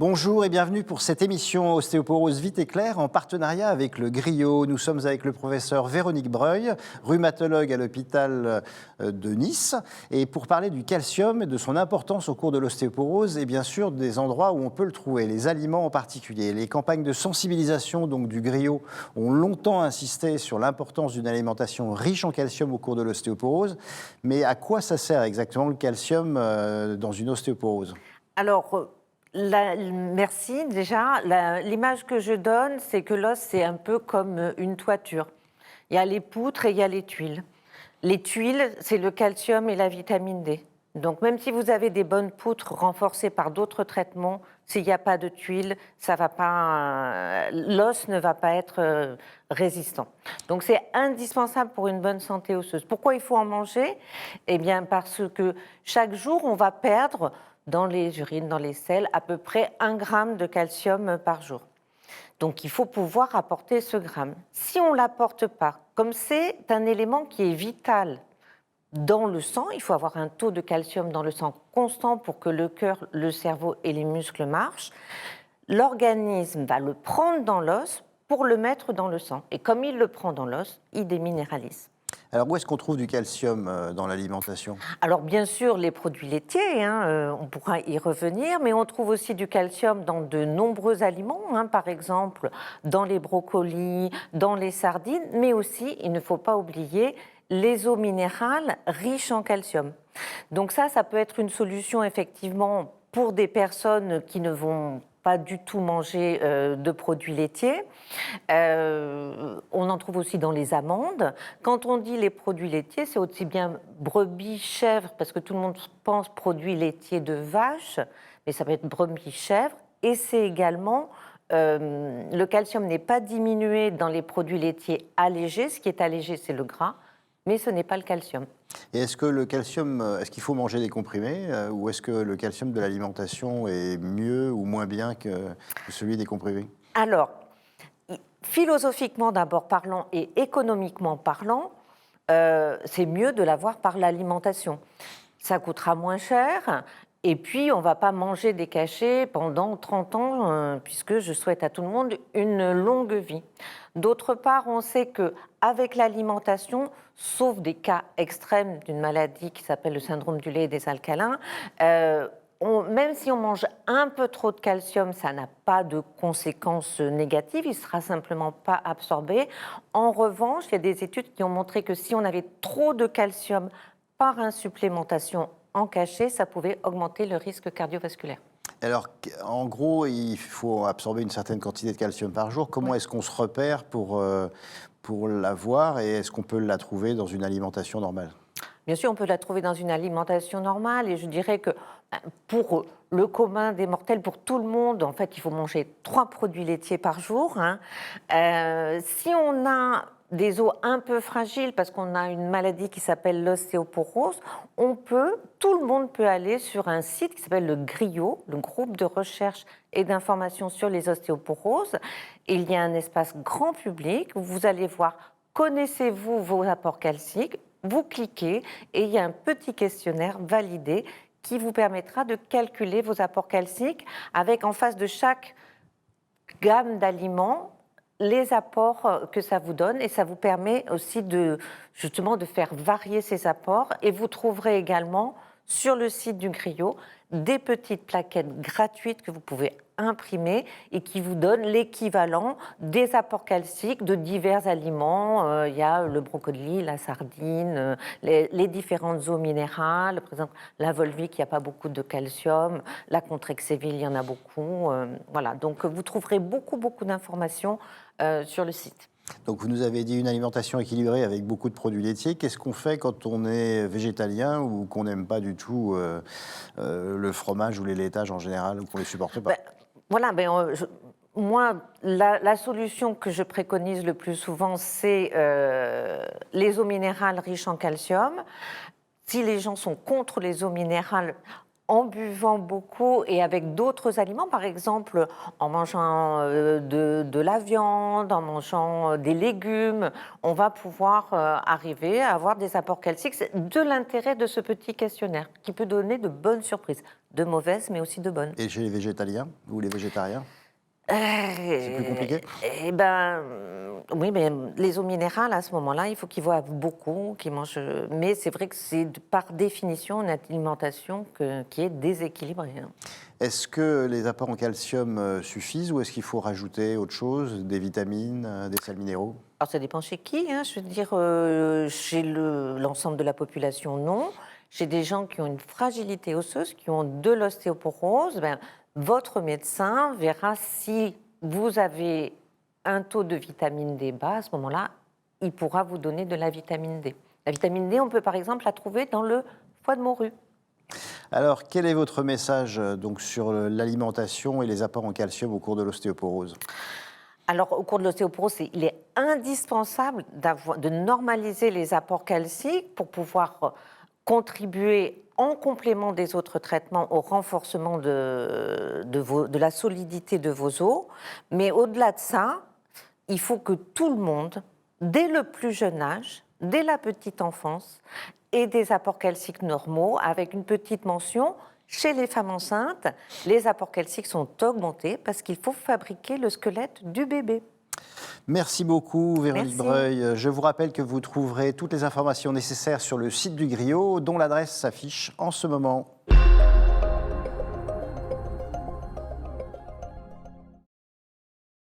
Bonjour et bienvenue pour cette émission Ostéoporose Vite et Claire en partenariat avec le Griot. Nous sommes avec le professeur Véronique Breuil, rhumatologue à l'hôpital de Nice. Et pour parler du calcium et de son importance au cours de l'ostéoporose et bien sûr des endroits où on peut le trouver, les aliments en particulier. Les campagnes de sensibilisation donc, du Griot ont longtemps insisté sur l'importance d'une alimentation riche en calcium au cours de l'ostéoporose. Mais à quoi ça sert exactement le calcium dans une ostéoporose ? Alors, merci déjà. L'image que je donne, c'est que l'os, c'est un peu comme une toiture. Il y a les poutres et il y a les tuiles. Les tuiles, c'est le calcium et la vitamine D. Donc, même si vous avez des bonnes poutres renforcées par d'autres traitements, s'il n'y a pas de tuiles, ça va pas, l'os ne va pas être résistant. Donc, c'est indispensable pour une bonne santé osseuse. Pourquoi il faut en manger ? Eh bien, parce que chaque jour, on va perdre dans les urines, dans les selles, à peu près 1 gramme de calcium par jour. Donc, il faut pouvoir apporter ce gramme. Si on ne l'apporte pas, comme c'est un élément qui est vital dans le sang, il faut avoir un taux de calcium dans le sang constant pour que le cœur, le cerveau et les muscles marchent. L'organisme va le prendre dans l'os pour le mettre dans le sang. Et comme il le prend dans l'os, il déminéralise. Alors, où est-ce qu'on trouve du calcium dans l'alimentation ? Alors, bien sûr, les produits laitiers, on pourra y revenir, mais on trouve aussi du calcium dans de nombreux aliments, par exemple dans les brocolis, dans les sardines, mais aussi, il ne faut pas oublier, les eaux minérales riches en calcium. Donc ça peut être une solution, effectivement, pour des personnes qui ne vont pas du tout manger de produits laitiers. On en trouve aussi dans les amandes. Quand on dit les produits laitiers, c'est aussi bien brebis, chèvre, parce que tout le monde pense produits laitiers de vache, mais ça peut être brebis, chèvre. Et c'est également, le calcium n'est pas diminué dans les produits laitiers allégés. Ce qui est allégé, c'est le gras, mais ce n'est pas le calcium. Et est-ce que le calcium, est-ce qu'il faut manger des comprimés ou est-ce que le calcium de l'alimentation est mieux ou moins bien que celui des comprimés ? Alors, philosophiquement d'abord parlant et économiquement parlant, c'est mieux de l'avoir par l'alimentation. Ça coûtera moins cher et puis on ne va pas manger des cachets pendant 30 ans puisque je souhaite à tout le monde une longue vie. D'autre part, on sait qu'avec l'alimentation, sauf des cas extrêmes d'une maladie qui s'appelle le syndrome du lait et des alcalins, même si on mange un peu trop de calcium, ça n'a pas de conséquences négatives, il ne sera simplement pas absorbé. En revanche, il y a des études qui ont montré que si on avait trop de calcium par insupplémentation en cachet, ça pouvait augmenter le risque cardiovasculaire. Alors, en gros, il faut absorber une certaine quantité de calcium par jour. Comment est-ce qu'on se repère pour l'avoir et est-ce qu'on peut la trouver dans une alimentation normale ? Bien sûr, on peut la trouver dans une alimentation normale et je dirais que pour le commun des mortels, pour tout le monde, en fait, il faut manger 3 produits laitiers par jour. Si on a des os un peu fragiles parce qu'on a une maladie qui s'appelle l'ostéoporose, tout le monde peut aller sur un site qui s'appelle le Griot, le groupe de recherche et d'information sur les ostéoporoses. Il y a un espace grand public où vous allez voir, connaissez-vous vos apports calciques ? Vous cliquez et il y a un petit questionnaire validé qui vous permettra de calculer vos apports calciques avec en face de chaque gamme d'aliments les apports que ça vous donne et ça vous permet aussi justement de faire varier ces apports et vous trouverez également sur le site du Griot des petites plaquettes gratuites que vous pouvez imprimer et qui vous donnent l'équivalent des apports calciques de divers aliments. Il y a le brocoli, la sardine, les différentes eaux minérales, par exemple la Volvic, il n'y a pas beaucoup de calcium, la Contrexévil, il y en a beaucoup. Voilà, donc vous trouverez beaucoup d'informations sur le site. Donc, vous nous avez dit une alimentation équilibrée avec beaucoup de produits laitiers. Qu'est-ce qu'on fait quand on est végétalien ou qu'on n'aime pas du tout le fromage ou les laitages en général ou qu'on ne les supporte pas ? Moi, la solution que je préconise le plus souvent, c'est les eaux minérales riches en calcium. Si les gens sont contre les eaux minérales, en buvant beaucoup et avec d'autres aliments, par exemple en mangeant de la viande, en mangeant des légumes, on va pouvoir arriver à avoir des apports calciques. C'est de l'intérêt de ce petit questionnaire qui peut donner de bonnes surprises, de mauvaises mais aussi de bonnes. Et chez les végétaliens ou les végétariens? C'est plus compliqué? Eh ben, oui, mais les eaux minérales, à ce moment-là, il faut qu'ils voient beaucoup, qu'ils mangent. Mais c'est vrai que c'est par définition une alimentation qui est déséquilibrée. Hein. Est-ce que les apports en calcium suffisent ou est-ce qu'il faut rajouter autre chose, des vitamines, des sels minéraux? Alors, ça dépend chez qui. Hein, je veux dire, chez l'ensemble de la population, non. Chez des gens qui ont une fragilité osseuse, qui ont de l'ostéoporose, ben, votre médecin verra si vous avez un taux de vitamine D bas. À ce moment-là, il pourra vous donner de la vitamine D. La vitamine D, on peut par exemple la trouver dans le foie de morue. Alors, quel est votre message donc, sur l'alimentation et les apports en calcium au cours de l'ostéoporose? Alors, au cours de l'ostéoporose, il est indispensable de normaliser les apports calciques pour pouvoir contribuer en complément des autres traitements au renforcement de la solidité de vos os. Mais au-delà de ça, il faut que tout le monde, dès le plus jeune âge, dès la petite enfance, ait des apports calciques normaux avec une petite mention. Chez les femmes enceintes, les apports calciques sont augmentés parce qu'il faut fabriquer le squelette du bébé. Merci beaucoup, Véronique Merci. Breuil. Je vous rappelle que vous trouverez toutes les informations nécessaires sur le site du Griot, dont l'adresse s'affiche en ce moment.